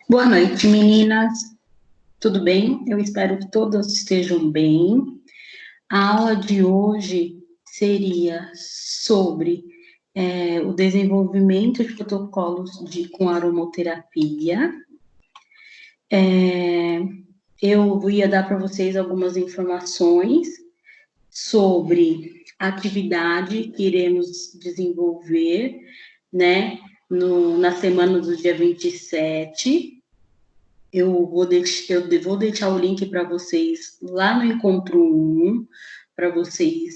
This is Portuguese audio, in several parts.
Boa noite, meninas. Tudo bem? Eu espero que todas estejam bem. A aula de hoje seria sobre o desenvolvimento de protocolos com aromoterapia. Eu ia dar para vocês algumas informações sobre a atividade que iremos desenvolver, né, na semana do dia 27. Eu vou deixar o link para vocês lá no Encontro 1, para vocês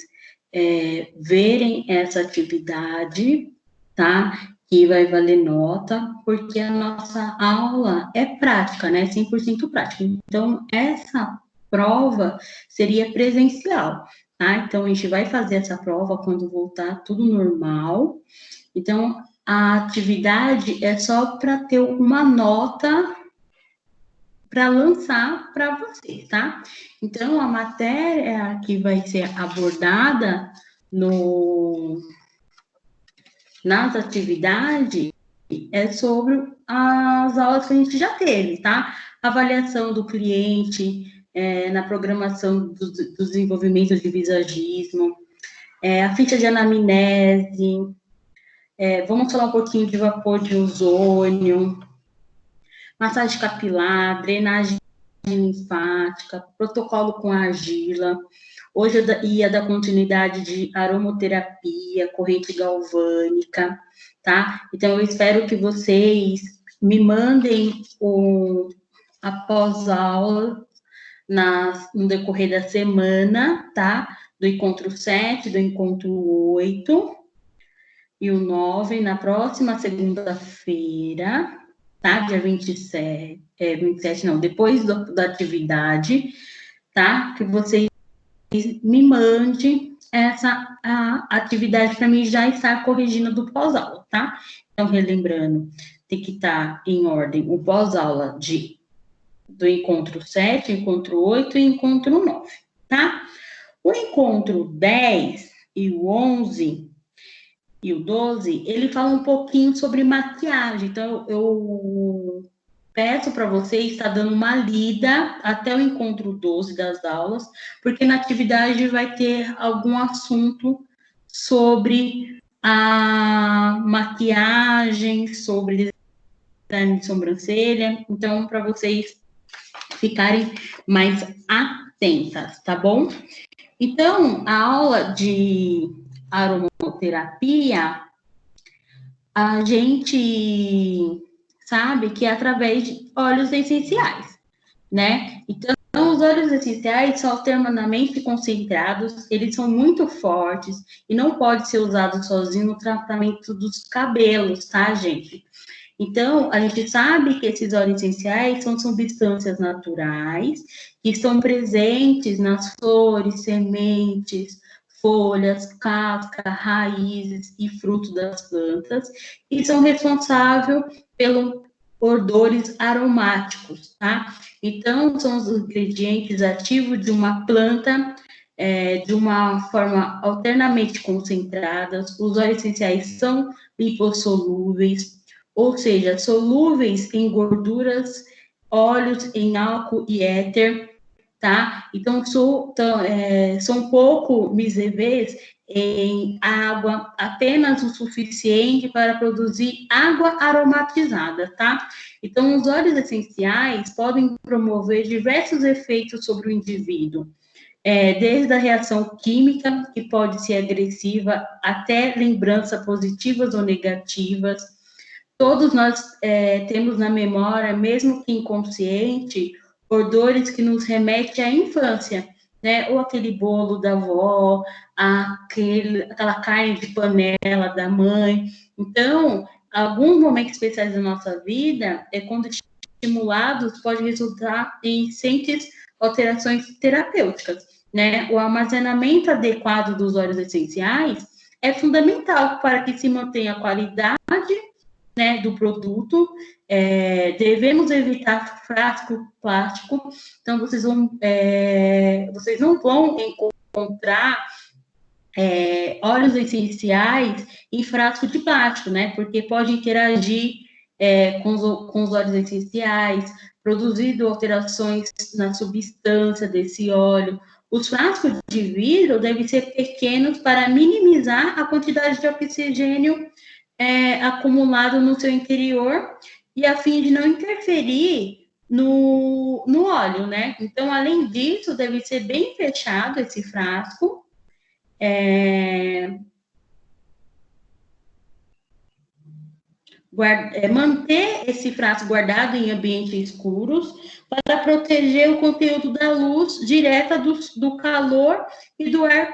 verem essa atividade, tá? Que vai valer nota, porque a nossa aula é prática, né? 100% prática. Então, essa prova seria presencial, tá? Então, a gente vai fazer essa prova quando voltar tudo normal. Então, a atividade é só para ter uma nota para lançar para você, tá? Então, a matéria que vai ser abordada nas atividades é sobre as aulas que a gente já teve, tá? Avaliação do cliente, na programação do desenvolvimento de visagismo, a ficha de anamnese, vamos falar um pouquinho de vapor de ozônio, massagem capilar, drenagem linfática, protocolo com argila. Hoje eu ia dar continuidade de aromoterapia, corrente galvânica, tá? Então, eu espero que vocês me mandem após a aula no decorrer da semana, tá? Do encontro 7, do encontro 8 e o 9, na próxima segunda-feira, tá? Dia 27, 27 não, depois da atividade, tá? Que vocês me mandem a atividade para mim já estar corrigindo do pós-aula, tá? Então, relembrando, tem que estar em ordem o pós-aula do encontro 7, encontro 8 e encontro 9, tá? O encontro 10 e o 11 e o 12, ele fala um pouquinho sobre maquiagem. Então, eu peço para você estar dando uma lida até o encontro 12 das aulas, porque na atividade vai ter algum assunto sobre a maquiagem, sobre design de sobrancelha. Então, para vocês ficarem mais atentas, tá bom? Então, a aula de aromaterapia, a gente sabe que é através de óleos essenciais, né? Então, os óleos essenciais são altamente concentrados, eles são muito fortes e não pode ser usado sozinho no tratamento dos cabelos, tá, gente? Então, a gente sabe que esses óleos essenciais são substâncias naturais que estão presentes nas flores, sementes, folhas, casca, raízes e frutos das plantas e são responsáveis pelos odores aromáticos, tá? Então, são os ingredientes ativos de uma planta de uma forma alternamente concentradas. Os óleos essenciais são lipossolúveis, ou seja, solúveis em gorduras, óleos, em álcool e éter, tá? Então, são pouco miscíveis em água, apenas o suficiente para produzir água aromatizada, tá? Então, os óleos essenciais podem promover diversos efeitos sobre o indivíduo, desde a reação química, que pode ser agressiva, até lembranças positivas ou negativas. Todos nós temos na memória, mesmo que inconsciente, odores que nos remetem à infância, né? Ou aquele bolo da avó, aquela carne de panela da mãe. Então, alguns momentos especiais da nossa vida, quando estimulados, pode resultar em recentes alterações terapêuticas, né? O armazenamento adequado dos óleos essenciais é fundamental para que se mantenha a qualidade, né, do produto. Devemos evitar frasco plástico. Então, vocês não vão encontrar óleos essenciais em frasco de plástico, né? Porque pode interagir com os óleos essenciais, produzido alterações na substância desse óleo. Os frascos de vidro devem ser pequenos para minimizar a quantidade de oxigênio acumulado no seu interior e a fim de não interferir no óleo, né? Então, além disso, deve ser bem fechado esse frasco. Manter esse frasco guardado em ambientes escuros para proteger o conteúdo da luz direta do calor e do ar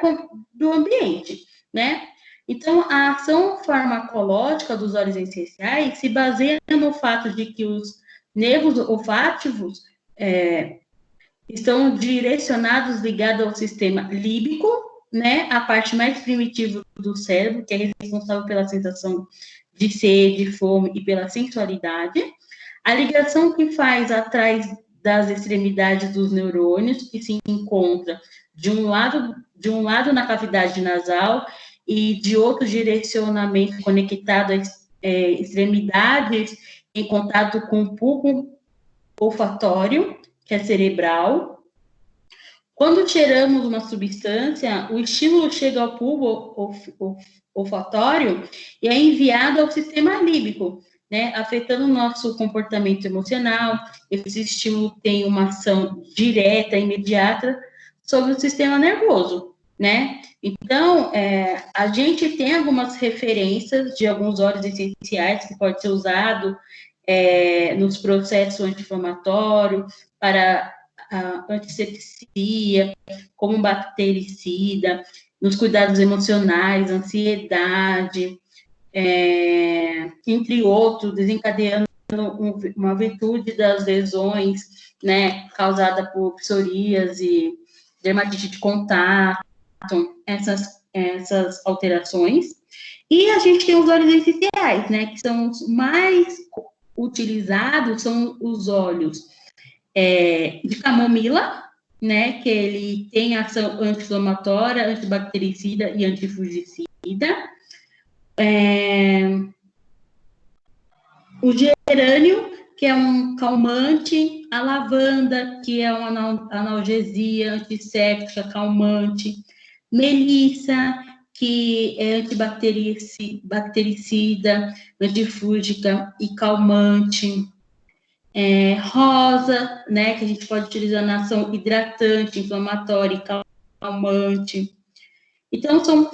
do ambiente, né? Então, a ação farmacológica dos óleos essenciais se baseia no fato de que os nervos olfativos estão direcionados, ligados ao sistema límbico, né? A parte mais primitiva do cérebro, que é responsável pela sensação de sede, fome e pela sensualidade. A ligação que faz atrás das extremidades dos neurônios, que se encontra de um lado na cavidade nasal e de outro direcionamento conectado às extremidades em contato com o bulbo olfatório, que é cerebral. Quando cheiramos uma substância, o estímulo chega ao bulbo olfatório e é enviado ao sistema límbico, né, afetando o nosso comportamento emocional. Esse estímulo tem uma ação direta, imediata, sobre o sistema nervoso, né? Então, a gente tem algumas referências de alguns óleos essenciais que pode ser usado nos processos anti-inflamatórios, para antisepsia, como bactericida, nos cuidados emocionais, ansiedade, entre outros, desencadeando uma virtude das lesões, né, causada por psoríase, dermatite de contato, essas alterações. E a gente tem os óleos essenciais, né, que são os mais utilizados, são os óleos de camomila, né, que ele tem ação anti-inflamatória, antibactericida e antifungicida. O gerânio, que é um calmante, a lavanda, que é uma analgesia, antisséptica, calmante, melissa, que é antibactericida, antifúngica e calmante, rosa, né, que a gente pode utilizar na ação hidratante, inflamatória e calmante. Então, são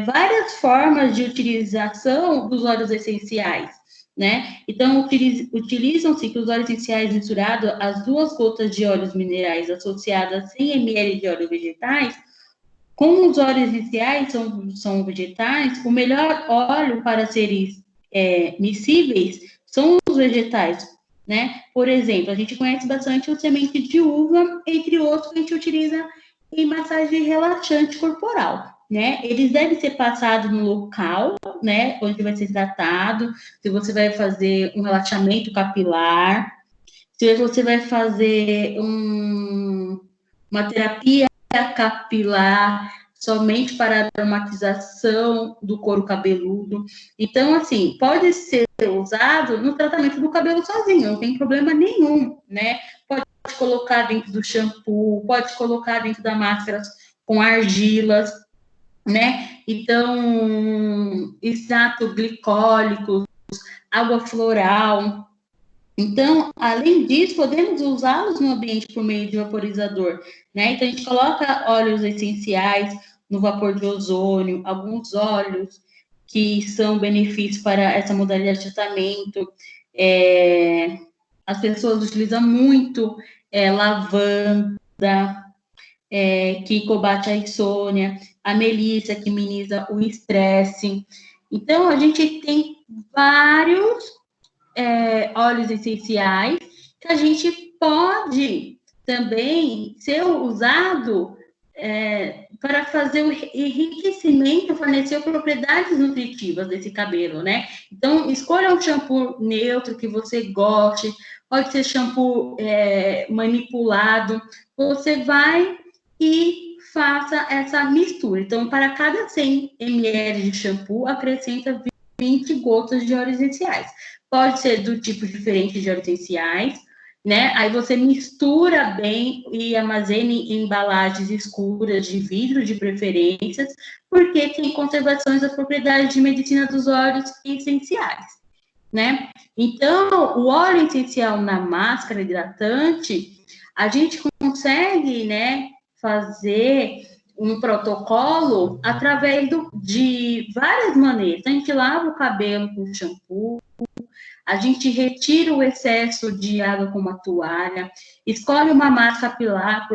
várias formas de utilização dos óleos essenciais, né? Então, utilizam-se que os óleos essenciais misturados às 2 gotas de óleos minerais associadas a 100 ml de óleos vegetais, como os óleos essenciais são vegetais, o melhor óleo para seres miscíveis são os vegetais, né? Por exemplo, a gente conhece bastante o semente de uva, entre outros que a gente utiliza em massagem relaxante corporal, né? Eles devem ser passados no local, né, onde vai ser tratado, se você vai fazer um relaxamento capilar, se você vai fazer uma terapia capilar somente para a aromatização do couro cabeludo. Então, assim, pode ser usado no tratamento do cabelo sozinho, não tem problema nenhum, né? Pode colocar dentro do shampoo, pode colocar dentro da máscara com argilas, né? Então, extrato glicólico, água floral. Então, além disso, podemos usá-los no ambiente por meio de vaporizador, né? Então, a gente coloca óleos essenciais no vapor de ozônio, alguns óleos que são benefícios para essa modalidade de tratamento. As pessoas utilizam muito lavanda, que combate a insônia, a melissa, que minimiza o estresse. Então, a gente tem vários óleos essenciais que a gente pode também ser usado para fazer o enriquecimento, fornecer propriedades nutritivas desse cabelo, né? Então, escolha um shampoo neutro que você goste, pode ser shampoo manipulado, você vai e faça essa mistura. Então, para cada 100 ml de shampoo, acrescenta 20 gotas de óleos essenciais. Pode ser do tipo diferente de óleos essenciais, né? Aí você mistura bem e armazena em embalagens escuras de vidro, de preferências, porque tem conservações das propriedades de medicina dos óleos essenciais, né? Então, o óleo essencial na máscara hidratante, a gente consegue, né, fazer um protocolo através de várias maneiras. A gente lava o cabelo com shampoo, a gente retira o excesso de água com uma toalha, escolhe uma massa capilar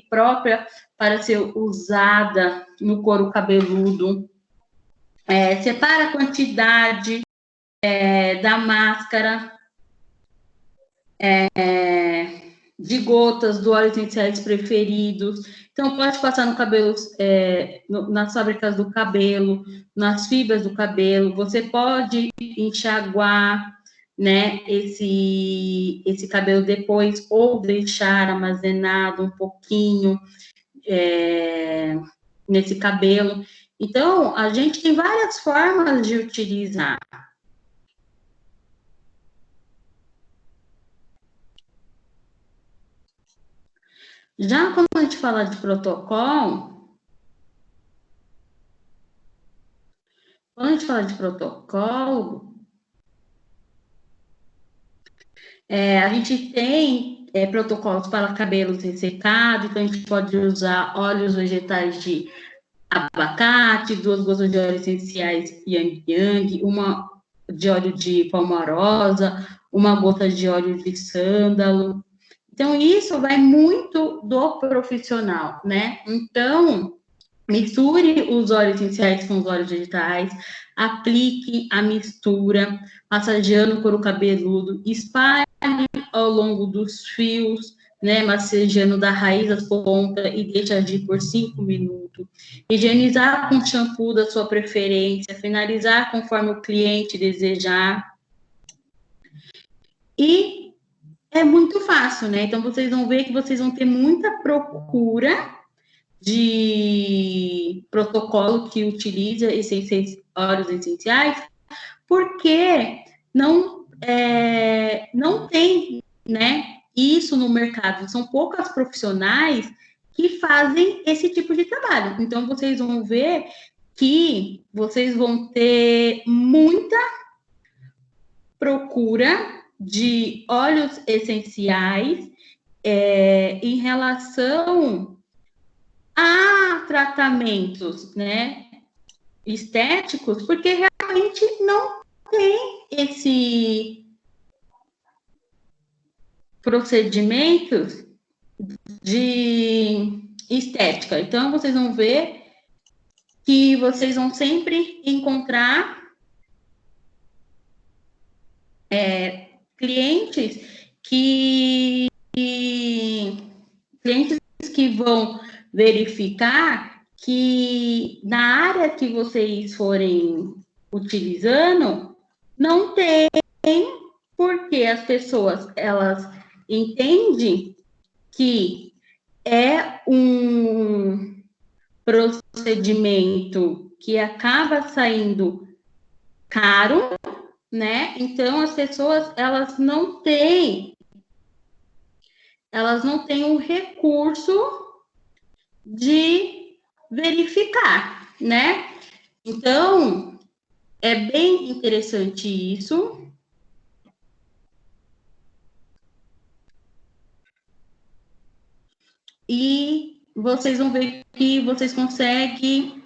própria para ser usada no couro cabeludo, separa a quantidade da máscara, de gotas do óleo essenciais preferidos. Então, pode passar no cabelo, nas fábricas do cabelo, nas fibras do cabelo. Você pode enxaguar, né, esse cabelo depois, ou deixar armazenado um pouquinho nesse cabelo. Então, a gente tem várias formas de utilizar. Já quando a gente fala de protocolo, a gente tem protocolos para cabelos ressecados, então a gente pode usar óleos vegetais de abacate, 2 gotas de óleos essenciais yang yang, uma de óleo de palmarosa, uma gota de óleo de sândalo. Então, isso vai muito do profissional, né? Então, misture os óleos essenciais com os óleos vegetais, aplique a mistura, massageando o couro cabeludo, espalhe ao longo dos fios, né, massageando da raiz às pontas e deixe agir por 5 minutos. Higienizar com shampoo da sua preferência, finalizar conforme o cliente desejar. E é muito fácil, né? Então, vocês vão ver que vocês vão ter muita procura de protocolo que utiliza esses óleos essenciais, porque não tem, né, isso no mercado. São poucas profissionais que fazem esse tipo de trabalho. Então, vocês vão ver que vocês vão ter muita procura de óleos essenciais em relação a tratamentos, né, estéticos, porque realmente não tem esse procedimentos de estética. Então, vocês vão ver que vocês vão sempre encontrar clientes que vão verificar que na área que vocês forem utilizando não tem, porque as pessoas elas entendem que é um procedimento que acaba saindo caro, né? Então as pessoas elas não têm o recurso de verificar, né? Então, é bem interessante isso. E vocês vão ver que vocês conseguem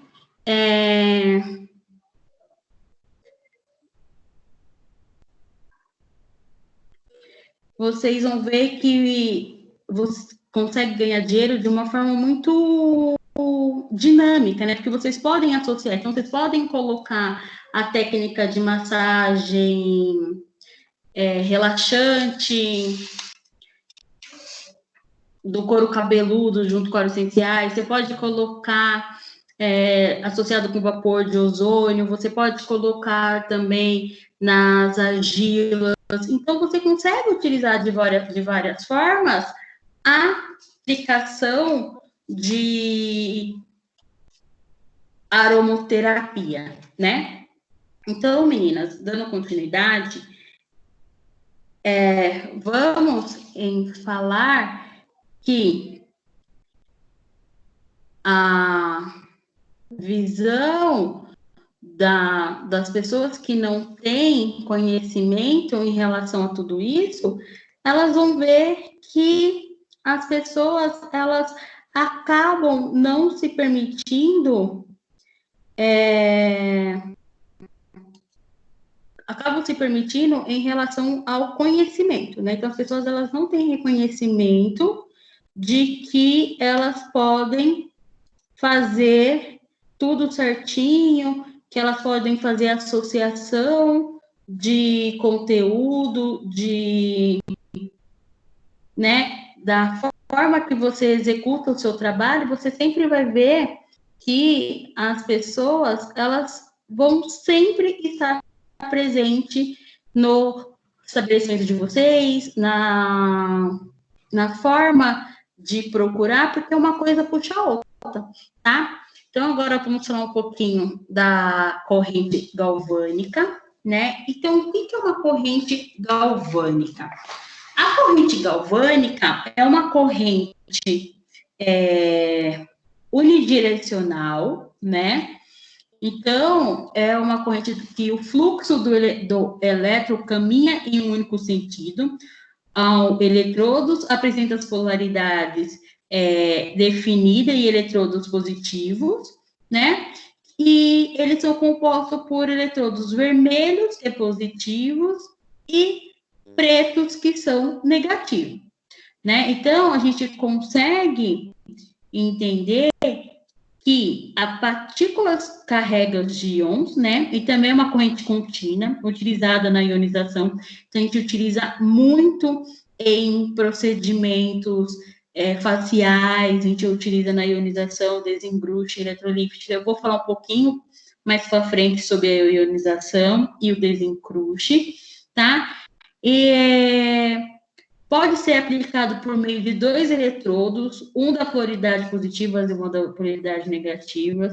vocês vão ver que você consegue ganhar dinheiro de uma forma muito dinâmica, né? Porque vocês podem associar, então vocês podem colocar a técnica de massagem relaxante do couro cabeludo junto com óleos essenciais, você pode colocar associado com vapor de ozônio, você pode colocar também nas argilas. Então, você consegue utilizar de várias formas a aplicação de aromoterapia, né? Então, meninas, dando continuidade, vamos em falar que a visão das pessoas que não têm conhecimento em relação a tudo isso, elas vão ver que as pessoas, elas acabam não se permitindo, em relação ao conhecimento, né? Então, as pessoas, elas não têm reconhecimento de que elas podem fazer tudo certinho, que elas podem fazer associação de conteúdo, né, da forma que você executa o seu trabalho, você sempre vai ver que as pessoas, elas vão sempre estar presente no estabelecimento de vocês, na forma de procurar, porque uma coisa puxa a outra, tá? Então, agora vamos falar um pouquinho da corrente galvânica, né? Então, o que é uma corrente galvânica? A corrente galvânica é uma corrente unidirecional, né? Então, é uma corrente que o fluxo do elétron caminha em um único sentido. Ao eletrodos apresenta as polaridades definidas e eletrodos positivos, né? E eles são compostos por eletrodos vermelhos, que é positivos, e pretos, que são negativos, né? Então, a gente consegue entender que a partículas carregam de íons, né? E também é uma corrente contínua, utilizada na ionização. Então, a gente utiliza muito em procedimentos faciais, a gente utiliza na ionização, desembruxe, eletrolíftica. Eu vou falar um pouquinho mais para frente sobre a ionização e o desencruste, tá? E pode ser aplicado por meio de 2 eletrodos, um da polaridade positiva e um da polaridade negativa.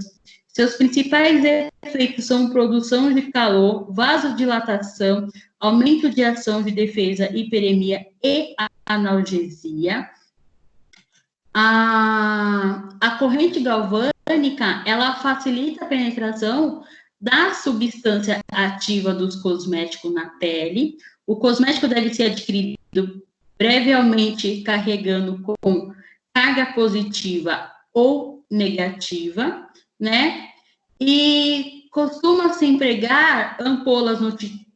Seus principais efeitos são produção de calor, vasodilatação, aumento de ação de defesa, hiperemia e analgesia. A corrente galvânica, ela facilita a penetração da substância ativa dos cosméticos na pele. O cosmético deve ser adquirido previamente carregando com carga positiva ou negativa, né? E costuma se empregar ampolas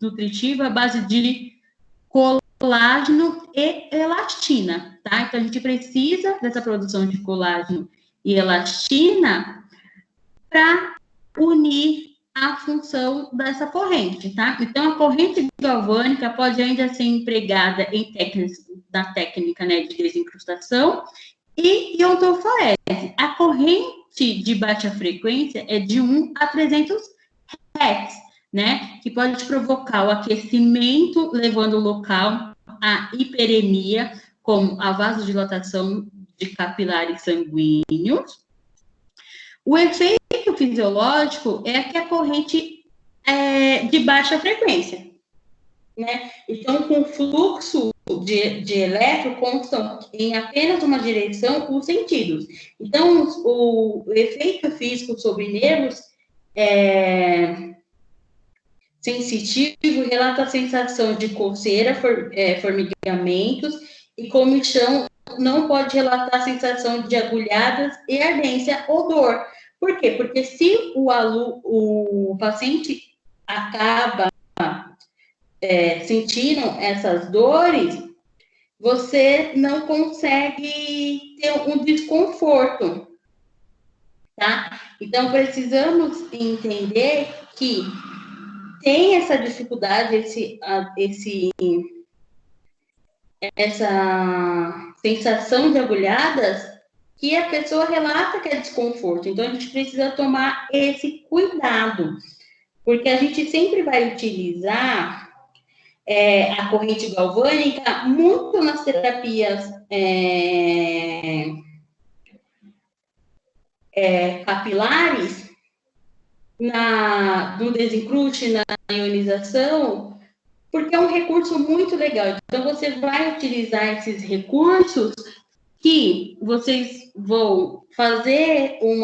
nutritivas à base de colágeno e elastina, tá? Então, a gente precisa dessa produção de colágeno e elastina para unir a função dessa corrente, tá? Então, a corrente galvânica pode ainda ser empregada em técnica, né, de desincrustação e iontoforese. A corrente de baixa frequência é de 1 a 300 Hz, né? Que pode provocar o aquecimento, levando o local à hiperemia, como a vasodilatação de capilares sanguíneos. O efeito fisiológico é que a corrente é de baixa frequência, né? Então, com fluxo de elétron constam em apenas uma direção os sentidos. Então, o efeito físico sobre nervos sensitivo relata a sensação de coceira, formigamentos e comichão. Não pode relatar a sensação de agulhadas e ardência ou dor. Por quê? Porque se o paciente acaba sentindo essas dores, você não consegue ter um desconforto, tá? Então, precisamos entender que tem essa dificuldade, essa sensação de agulhadas, que a pessoa relata que é desconforto. Então, a gente precisa tomar esse cuidado, porque a gente sempre vai utilizar a corrente galvânica muito nas terapias capilares, no desencruste, na ionização, porque é um recurso muito legal. Então, você vai utilizar esses recursos que vocês vão fazer um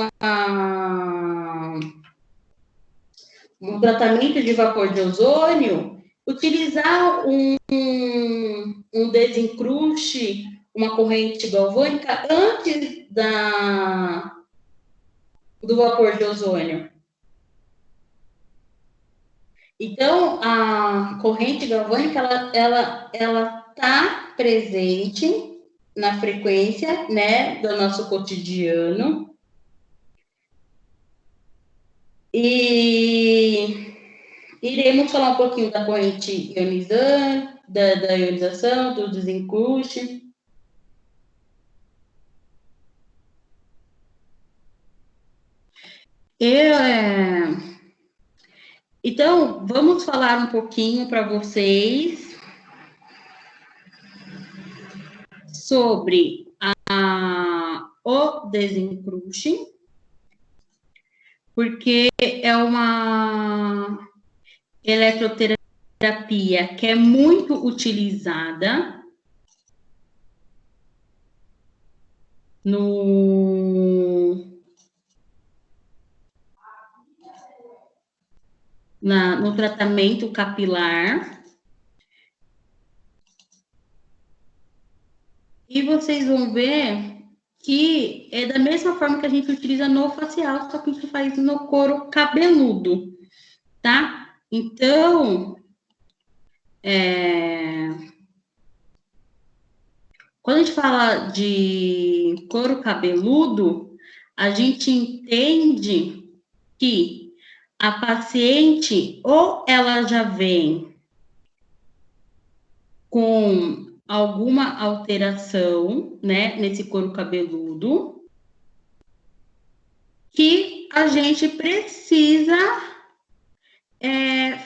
tratamento de vapor de ozônio, utilizar um desencruste, uma corrente galvânica antes do vapor de ozônio. Então, a corrente galvânica, ela está presente na frequência, né, do nosso cotidiano. E iremos falar um pouquinho da corrente ionizante, da ionização, do desencruste. Então, vamos falar um pouquinho para vocês sobre o desencruste, porque é uma eletroterapia que é muito utilizada no tratamento capilar. E vocês vão ver que é da mesma forma que a gente utiliza no facial, só que a gente faz no couro cabeludo, tá? Então, quando a gente fala de couro cabeludo, a gente entende que a paciente ou ela já vem com alguma alteração, né, nesse couro cabeludo, que a gente precisa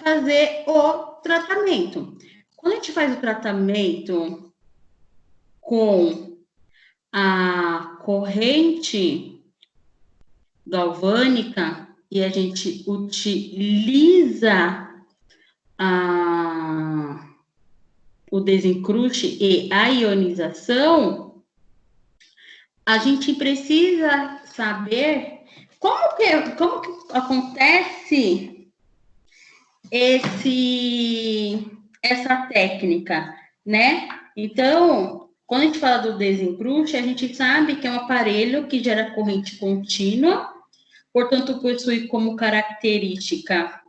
fazer o tratamento. Quando a gente faz o tratamento com a corrente galvânica e a gente utiliza o desencruste e a ionização, a gente precisa saber como que acontece essa técnica, né? Então, quando a gente fala do desencruste, a gente sabe que é um aparelho que gera corrente contínua, portanto, possui como característica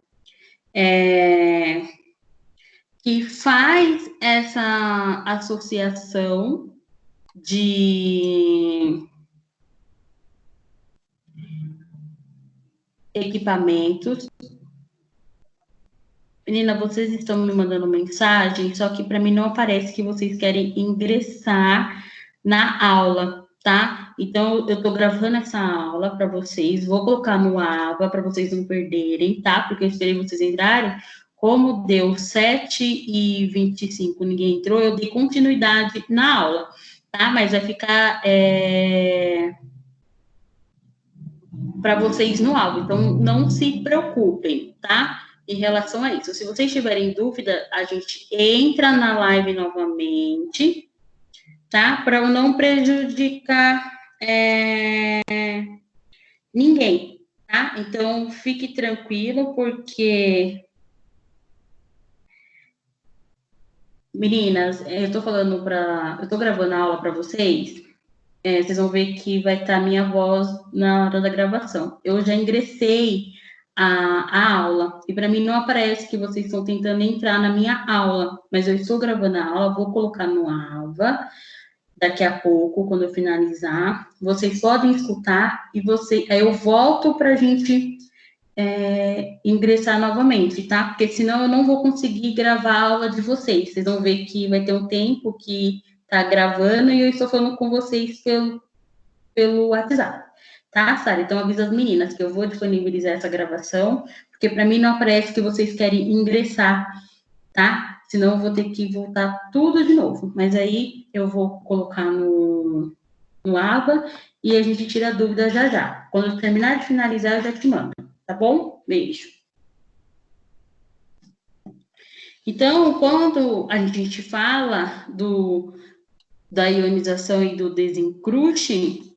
que faz essa associação de equipamentos. Menina, vocês estão me mandando mensagem, só que para mim não aparece que vocês querem ingressar na aula, tá? Então, eu estou gravando essa aula para vocês, vou colocar no AVA para vocês não perderem, tá? Porque eu esperei vocês entrarem. Como deu 7h25, ninguém entrou, eu dei continuidade na aula, tá? Mas vai ficar para vocês no áudio, então não se preocupem, tá? Em relação a isso. Se vocês tiverem dúvida, a gente entra na live novamente, tá? Para não prejudicar ninguém, tá? Então, fique tranquilo, porque... Meninas, eu tô gravando a aula para vocês, vocês vão ver que vai estar minha voz na hora da gravação. Eu já ingressei a aula, e para mim não aparece que vocês estão tentando entrar na minha aula, mas eu estou gravando a aula, vou colocar no AVA daqui a pouco, quando eu finalizar. Vocês podem escutar e aí eu volto para a gente ingressar novamente, tá? Porque senão eu não vou conseguir gravar a aula de vocês. Vocês vão ver que vai ter um tempo que tá gravando e eu estou falando com vocês pelo WhatsApp, tá, Sara? Então, avisa as meninas que eu vou disponibilizar essa gravação, porque para mim não aparece que vocês querem ingressar, tá? Senão eu vou ter que voltar tudo de novo. Mas aí eu vou colocar no AVA e a gente tira a dúvida já já. Quando eu terminar de finalizar, eu já te mando, tá bom? Beijo. Então, quando a gente fala da ionização e do desencruste,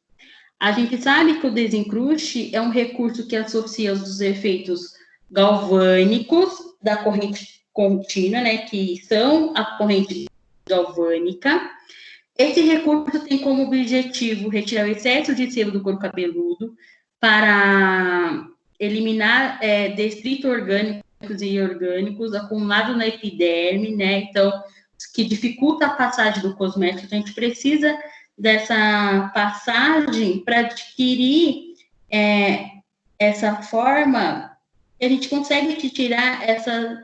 a gente sabe que o desencruste é um recurso que associa os efeitos galvânicos da corrente contínua, né, que são a corrente galvânica. Esse recurso tem como objetivo retirar o excesso de sebo do couro cabeludo para eliminar detritos orgânicos e orgânicos acumulados na epiderme, né? Então, que dificulta a passagem do cosmético. Então, a gente precisa dessa passagem para adquirir essa forma que a gente consegue tirar essas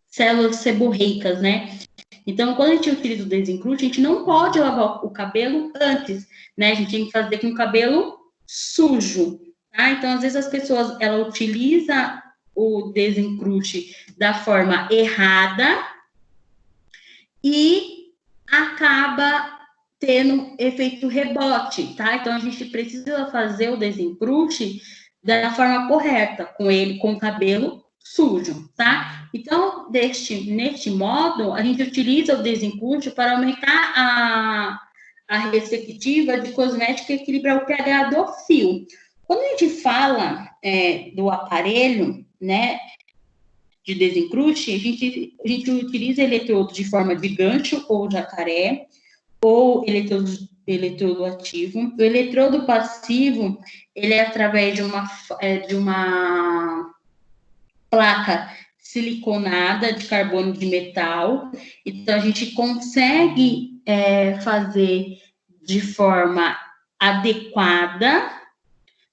células seborreicas, né? Então, quando a gente utiliza o desencruste, a gente não pode lavar o cabelo antes, né? A gente tem que fazer com o cabelo sujo, tá? Então, às vezes as pessoas, ela utiliza o desencruste da forma errada e acaba tendo efeito rebote, tá? Então, a gente precisa fazer o desencruste da forma correta, com o cabelo sujo, tá? Então, neste modo, a gente utiliza o desencruste para aumentar a receptiva de cosmético e equilibrar o pH do fio. Quando a gente fala do aparelho, né, de desencruste, a gente utiliza eletrodo de forma de gancho ou jacaré, ou eletrodo ativo. O eletrodo passivo, ele é através de uma placa siliconada de carbono de metal. Então, a gente consegue fazer de forma adequada,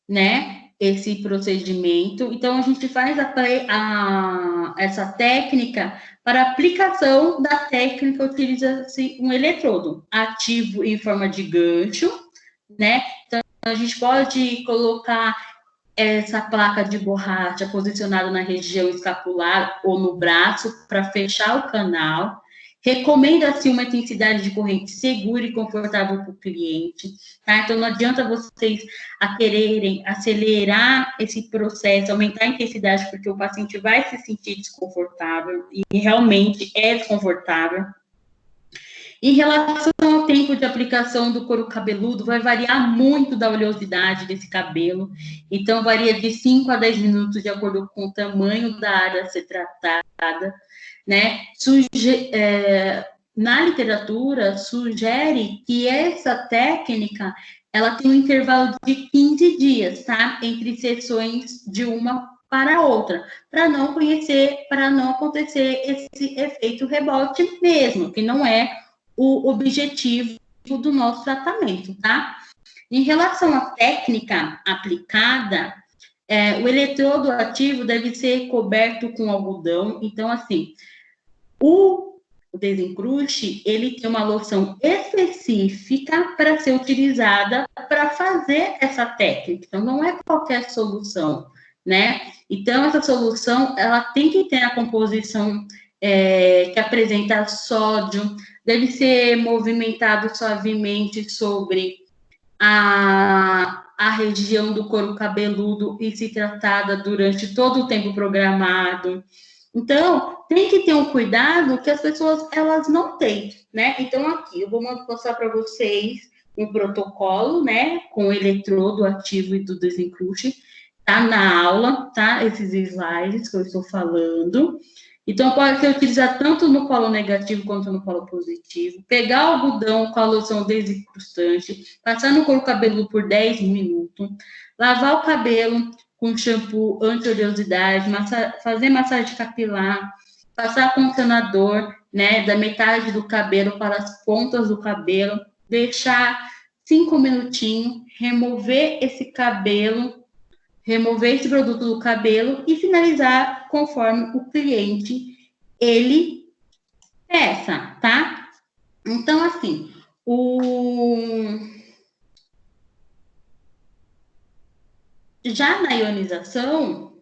né, esse procedimento. Então, a gente faz essa técnica. Para aplicação da técnica, utiliza-se um eletrodo ativo em forma de gancho, né? Então, a gente pode colocar essa placa de borracha posicionada na região escapular ou no braço para fechar o canal. Recomenda-se uma intensidade de corrente segura e confortável para o cliente, tá? Então, não adianta vocês quererem acelerar esse processo, aumentar a intensidade, porque o paciente vai se sentir desconfortável, e realmente é desconfortável. Em relação ao tempo de aplicação do couro cabeludo, vai variar muito da oleosidade desse cabelo. Então, varia de 5 a 10 minutos, de acordo com o tamanho da área a ser tratada, né? Na literatura, sugere que essa técnica, ela tem um intervalo de 15 dias, tá? Entre sessões de uma para outra, para não acontecer esse efeito rebote mesmo, que não é o objetivo do nosso tratamento, tá? Em relação à técnica aplicada, o eletrodo ativo deve ser coberto com algodão. Então, assim, o desencruste, ele tem uma loção específica para ser utilizada para fazer essa técnica. Então, não é qualquer solução, né? Então, essa solução, ela tem que ter a composição que apresenta sódio, deve ser movimentado suavemente sobre a região do couro cabeludo e se tratada durante todo o tempo programado. Então, tem que ter um cuidado que as pessoas, elas não têm, né? Então, aqui, eu vou mostrar para vocês um protocolo, né? Com o eletrodo ativo e do desencruste. Tá na aula, tá? Esses slides que eu estou falando. Então, pode ser utilizado tanto no polo negativo quanto no polo positivo. Pegar o algodão com a loção desencrustante, passar no couro cabeludo por 10 minutos, lavar o cabelo com shampoo anti-oleosidade, fazer massagem capilar, passar condicionador, né, da metade do cabelo para as pontas do cabelo, deixar 5 minutinhos, remover esse produto do cabelo e finalizar conforme o cliente ele peça, tá? Então, assim, já na ionização,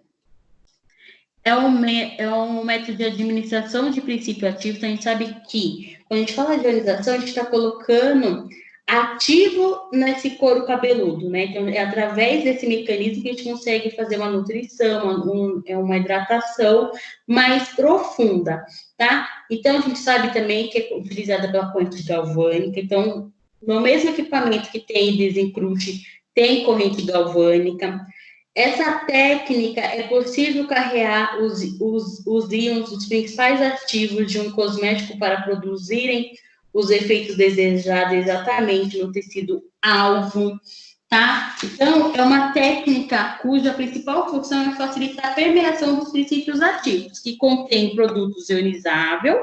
é um método de administração de princípio ativo. Então, a gente sabe que, quando a gente fala de ionização, a gente está colocando ativo nesse couro cabeludo, né? Então, é através desse mecanismo que a gente consegue fazer uma nutrição, uma hidratação mais profunda, tá? Então, a gente sabe também que é utilizada pela corrente galvânica. Então, no mesmo equipamento que tem desencruste, tem corrente galvânica. Essa técnica é possível carregar os íons, os principais ativos de um cosmético para produzirem os efeitos desejados exatamente no tecido alvo, tá? Então, é uma técnica cuja principal função é facilitar a permeação dos princípios ativos, que contém produtos ionizáveis,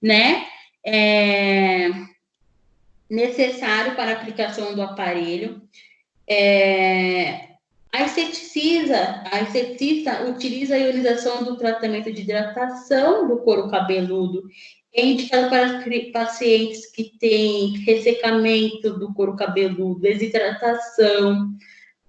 né? Necessário para a aplicação do aparelho. A esteticista utiliza a ionização do tratamento de hidratação do couro cabeludo. É indicado para pacientes que têm ressecamento do couro cabeludo, desidratação.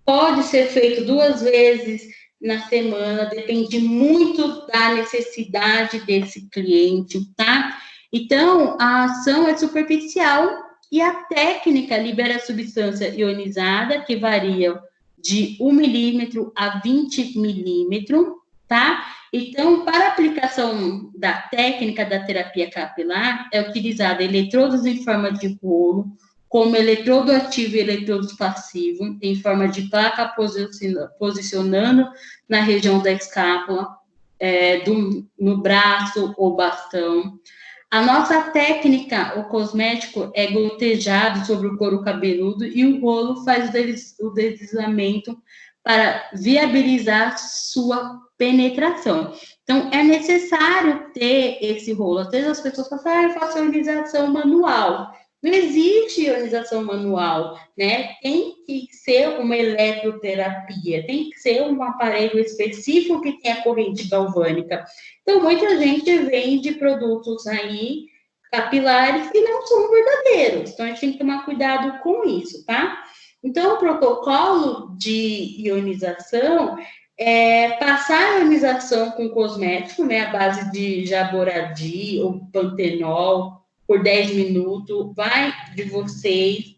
Pode ser feito 2 vezes na semana, depende muito da necessidade desse cliente, tá? Então, a ação é superficial e a técnica libera a substância ionizada, que varia de 1 milímetro a 20 milímetros, tá? Então, para a aplicação da técnica da terapia capilar, é utilizada eletrodos em forma de rolo, como eletrodo ativo e eletrodo passivo, em forma de placa posicionando na região da escápula, no braço ou bastão. A nossa técnica, o cosmético, é gotejado sobre o couro cabeludo e o rolo faz o deslizamento para viabilizar sua penetração. Então, é necessário ter esse rolo. Às vezes as pessoas falam, eu faço ionização manual. Não existe ionização manual, né? Tem que ser uma eletroterapia, tem que ser um aparelho específico que tenha corrente galvânica. Então, muita gente vende produtos aí capilares que não são verdadeiros. Então, a gente tem que tomar cuidado com isso, tá? Então, o protocolo de ionização é passar a ionização com cosmético, né, à base de Jaboradi ou Pantenol, por 10 minutos, vai de vocês,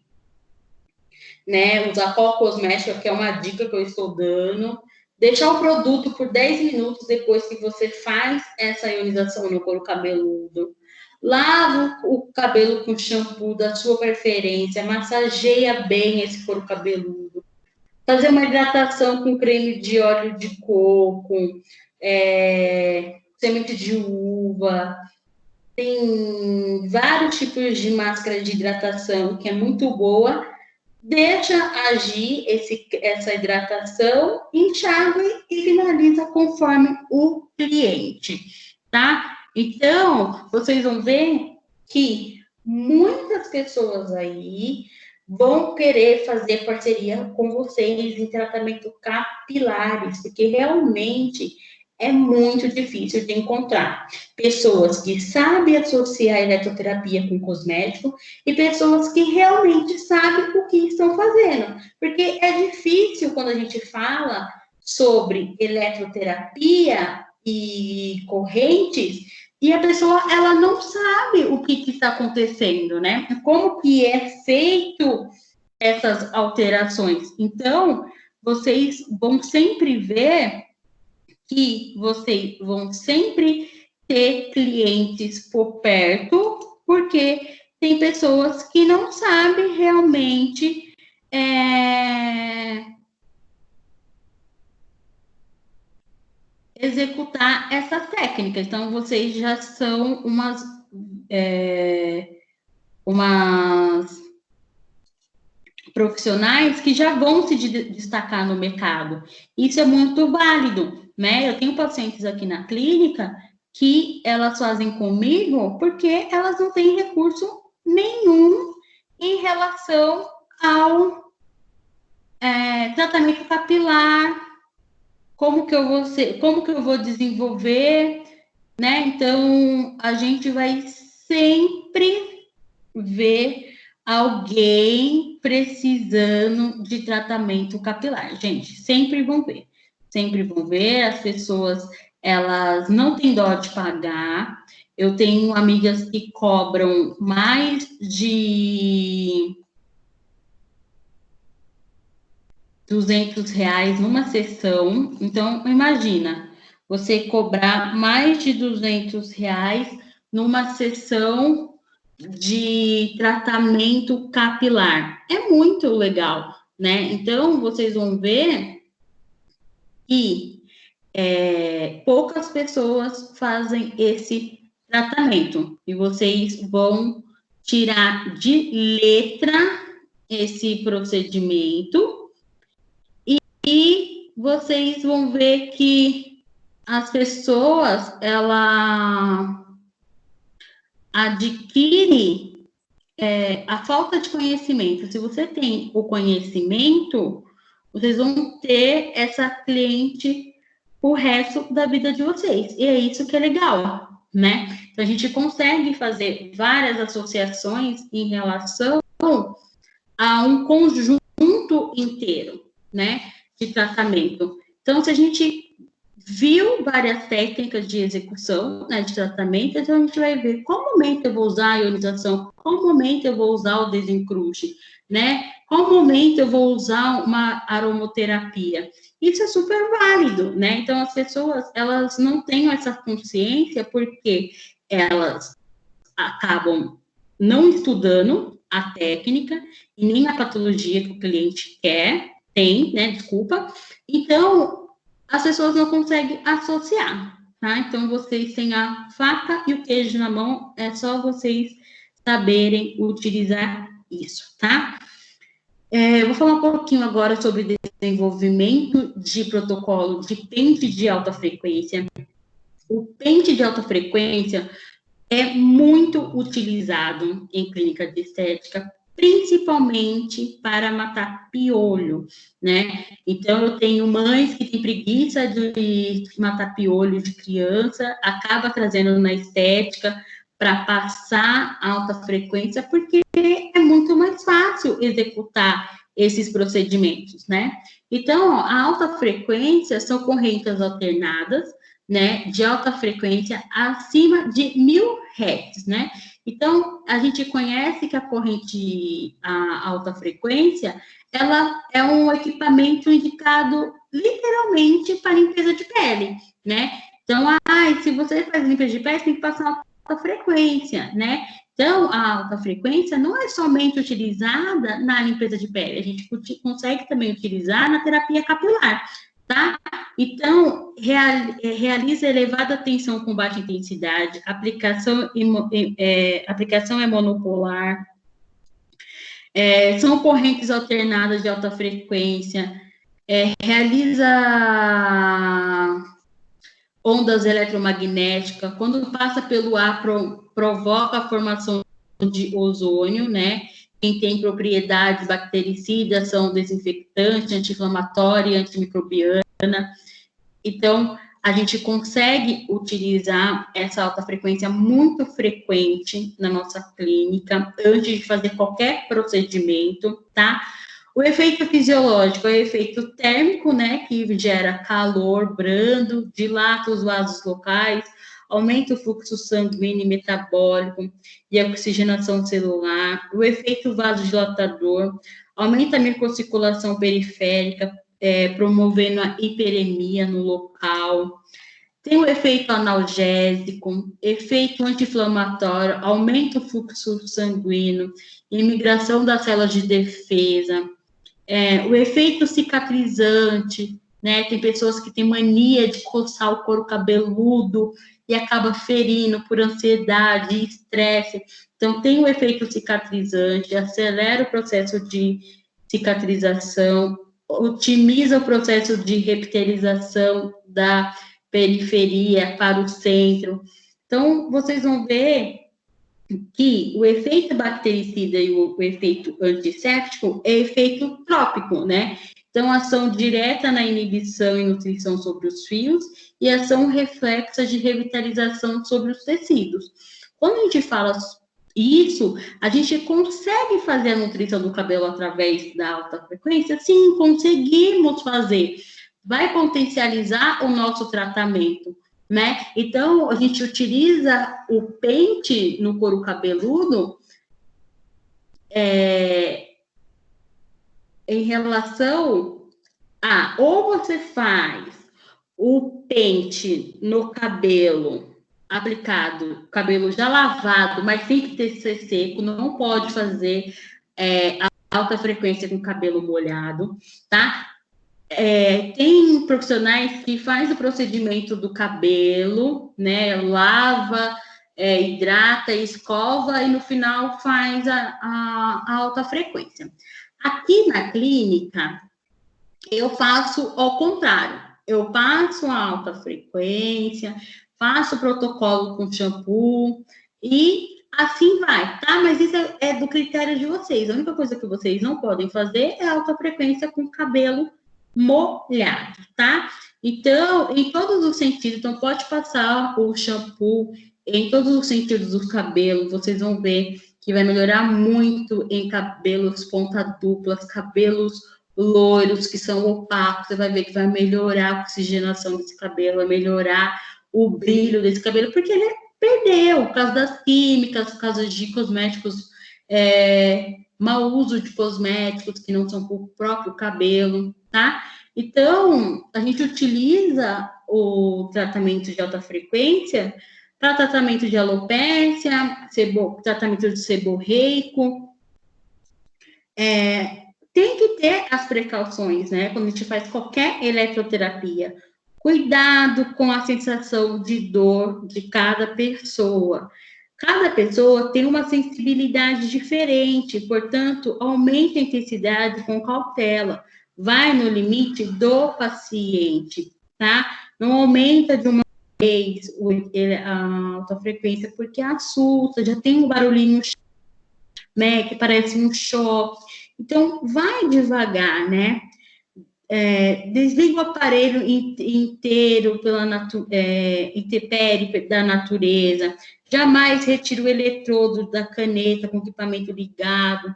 né, usar qual cosmético, que é uma dica que eu estou dando, deixar o produto por 10 minutos depois que você faz essa ionização no couro cabeludo, lava o cabelo com shampoo da sua preferência, massageia bem esse couro cabeludo, fazer uma hidratação com creme de óleo de coco, semente de uva. Tem vários tipos de máscara de hidratação que é muito boa. Deixa agir essa hidratação, enxágue e finaliza conforme o cliente, tá? Então, vocês vão ver que muitas pessoas aí vão querer fazer parceria com vocês em tratamento capilares, porque realmente é muito difícil de encontrar pessoas que sabem associar a eletroterapia com cosmético e pessoas que realmente sabem o que estão fazendo. Porque é difícil quando a gente fala sobre eletroterapia e correntes e a pessoa ela não sabe o que está acontecendo, né? Como que é feito essas alterações. Então, vocês vão sempre ver que vocês vão sempre ter clientes por perto, porque tem pessoas que não sabem realmente executar essa técnica. Então, vocês já são umas profissionais que já vão se destacar no mercado. Isso é muito válido, né? Eu tenho pacientes aqui na clínica que elas fazem comigo porque elas não têm recurso nenhum em relação ao tratamento capilar, como que eu vou desenvolver, né? Então, a gente vai sempre ver alguém precisando de tratamento capilar. Gente, sempre vão ver, as pessoas, elas não têm dó de pagar. Eu tenho amigas que cobram mais de R$ 200 numa sessão. Então, imagina, você cobrar mais de R$ 200 numa sessão de tratamento capilar. É muito legal, né? Então, vocês vão ver que poucas pessoas fazem esse tratamento. E vocês vão tirar de letra esse procedimento e vocês vão ver que as pessoas, ela adquire a falta de conhecimento. Se você tem o conhecimento, vocês vão ter essa cliente o resto da vida de vocês. E é isso que é legal, né? Então, a gente consegue fazer várias associações em relação a um conjunto inteiro, né, de tratamento. Então, se a gente viu várias técnicas de execução, né, de tratamento, então a gente vai ver qual momento eu vou usar a ionização, qual momento eu vou usar o desencruste, né, qual momento eu vou usar uma aromoterapia. Isso é super válido, né? Então, as pessoas, elas não têm essa consciência porque elas acabam não estudando a técnica e nem a patologia que o cliente tem, né? Desculpa. Então, as pessoas não conseguem associar, tá? Então, vocês têm a faca e o queijo na mão, é só vocês saberem utilizar isso, tá? Eu vou falar um pouquinho agora sobre desenvolvimento de protocolo de pente de alta frequência. O pente de alta frequência é muito utilizado em clínica de estética, principalmente para matar piolho, né? Então, eu tenho mães que têm preguiça de matar piolho de criança, acaba trazendo na estética para passar alta frequência, porque é muito mais fácil executar esses procedimentos, né? Então, a alta frequência são correntes alternadas, né, de alta frequência acima de 1000 Hz, né? Então, a gente conhece que a corrente a alta frequência, ela é um equipamento indicado literalmente para limpeza de pele, né? Então, se você faz limpeza de pele, tem que passar alta frequência, né? Então, a alta frequência não é somente utilizada na limpeza de pele, a gente consegue também utilizar na terapia capilar, tá? Então, realiza elevada tensão com baixa intensidade, aplicação é monopolar, são correntes alternadas de alta frequência, realiza ondas eletromagnéticas, quando passa pelo ar, provoca a formação de ozônio, né? Quem tem propriedades bactericidas são desinfectante, anti-inflamatória, antimicrobiana. Então, a gente consegue utilizar essa alta frequência muito frequente na nossa clínica, antes de fazer qualquer procedimento, tá? O efeito fisiológico é o efeito térmico, né, que gera calor, brando, dilata os vasos locais, aumenta o fluxo sanguíneo e metabólico e a oxigenação celular. O efeito vasodilatador aumenta a microcirculação periférica, promovendo a hiperemia no local. Tem o efeito analgésico, efeito anti-inflamatório, aumenta o fluxo sanguíneo, imigração das células de defesa, o efeito cicatrizante, né? Tem pessoas que têm mania de coçar o couro cabeludo e acaba ferindo por ansiedade e estresse. Então, tem o efeito cicatrizante, acelera o processo de cicatrização, otimiza o processo de reptilização da periferia para o centro. Então, vocês vão ver que o efeito bactericida e o efeito antisséptico é efeito trópico, né? Então, ação direta na inibição e nutrição sobre os fios e ação reflexa de revitalização sobre os tecidos. Quando a gente fala isso, a gente consegue fazer a nutrição do cabelo através da alta frequência? Sim, conseguimos fazer. Vai potencializar o nosso tratamento, né? Então, a gente utiliza o pente no couro cabeludo em relação ou você faz o pente no cabelo aplicado, cabelo já lavado, mas tem que ser seco, não pode fazer alta frequência com cabelo molhado, tá? Tem profissionais que faz o procedimento do cabelo, né? Lava, hidrata, escova e no final faz a alta frequência. Aqui na clínica, eu faço ao contrário. Eu passo a alta frequência, faço o protocolo com shampoo e assim vai, tá? Mas isso é do critério de vocês. A única coisa que vocês não podem fazer é alta frequência com cabelo molhado, tá? Então, em todos os sentidos, então pode passar o shampoo em todos os sentidos do cabelo, vocês vão ver que vai melhorar muito em cabelos ponta duplas, cabelos loiros que são opacos, você vai ver que vai melhorar a oxigenação desse cabelo, vai melhorar o brilho desse cabelo, porque ele perdeu por causa das químicas, por causa de cosméticos, mau uso de cosméticos que não são para o próprio cabelo, tá? Então, a gente utiliza o tratamento de alta frequência para tratamento de alopécia, tratamento de seborreico, tem que ter as precauções, né? Quando a gente faz qualquer eletroterapia. Cuidado com a sensação de dor de cada pessoa. Cada pessoa tem uma sensibilidade diferente, portanto, aumente a intensidade com cautela. Vai no limite do paciente, tá? Não aumenta de uma vez a alta frequência, porque assusta, já tem um barulhinho, né, que parece um choque. Então, vai devagar, né? Desliga o aparelho inteiro pela intempérie da natureza. Jamais retire o eletrodo da caneta com o equipamento ligado.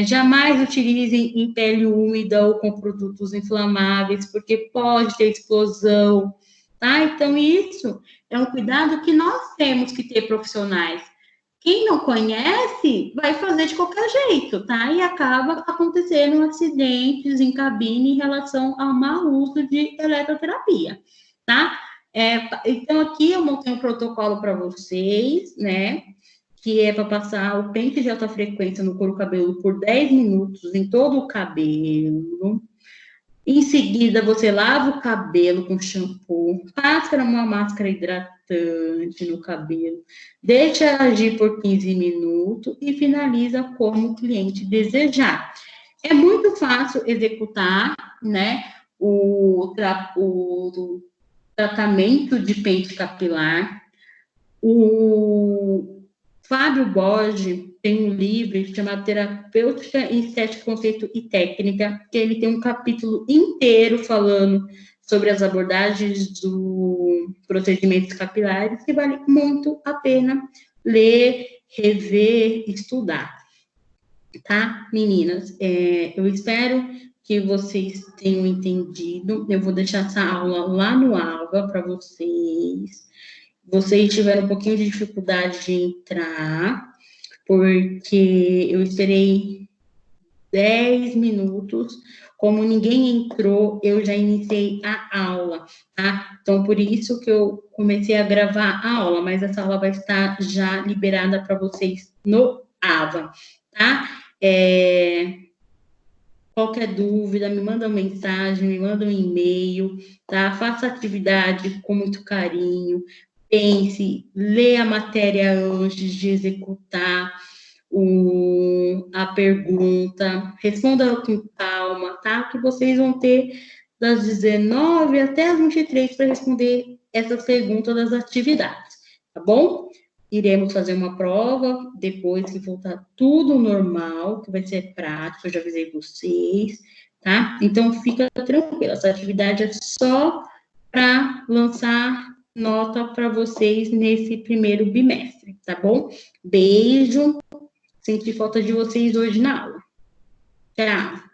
Jamais utilize em pele úmida ou com produtos inflamáveis, porque pode ter explosão, tá? Então, isso é um cuidado que nós temos que ter profissionais. Quem não conhece, vai fazer de qualquer jeito, tá? E acaba acontecendo acidentes em cabine em relação ao mau uso de eletroterapia, tá? Então, aqui eu montei um protocolo para vocês, né? Que é para passar o pente de alta frequência no couro cabeludo por 10 minutos em todo o cabelo. Em seguida, você lava o cabelo com shampoo, passa uma máscara hidratante no cabelo, deixa agir por 15 minutos e finaliza como o cliente desejar. É muito fácil executar, né, o tratamento de pente capilar. O Fábio Borges tem um livro chamado Terapêutica em Estética, Conceito e Técnica, que ele tem um capítulo inteiro falando sobre as abordagens do procedimentos capilares, que vale muito a pena ler, rever, estudar. Tá, meninas? Eu espero que vocês tenham entendido. Eu vou deixar essa aula lá no Alva para vocês. Vocês tiveram um pouquinho de dificuldade de entrar, porque eu esperei 10 minutos, como ninguém entrou, eu já iniciei a aula, tá? Então, por isso que eu comecei a gravar a aula, mas essa aula vai estar já liberada para vocês no AVA, tá? Qualquer dúvida, me manda uma mensagem, me manda um e-mail, tá? Faça a atividade com muito carinho, pense, lê a matéria antes de executar a pergunta, responda com calma, tá? Que vocês vão ter das 19 até as 23 para responder essas perguntas das atividades, tá bom? Iremos fazer uma prova depois que voltar tudo normal, que vai ser prático, eu já avisei vocês, tá? Então, fica tranquila, essa atividade é só para lançar nota para vocês nesse primeiro bimestre, tá bom? Beijo, senti falta de vocês hoje na aula. Tchau.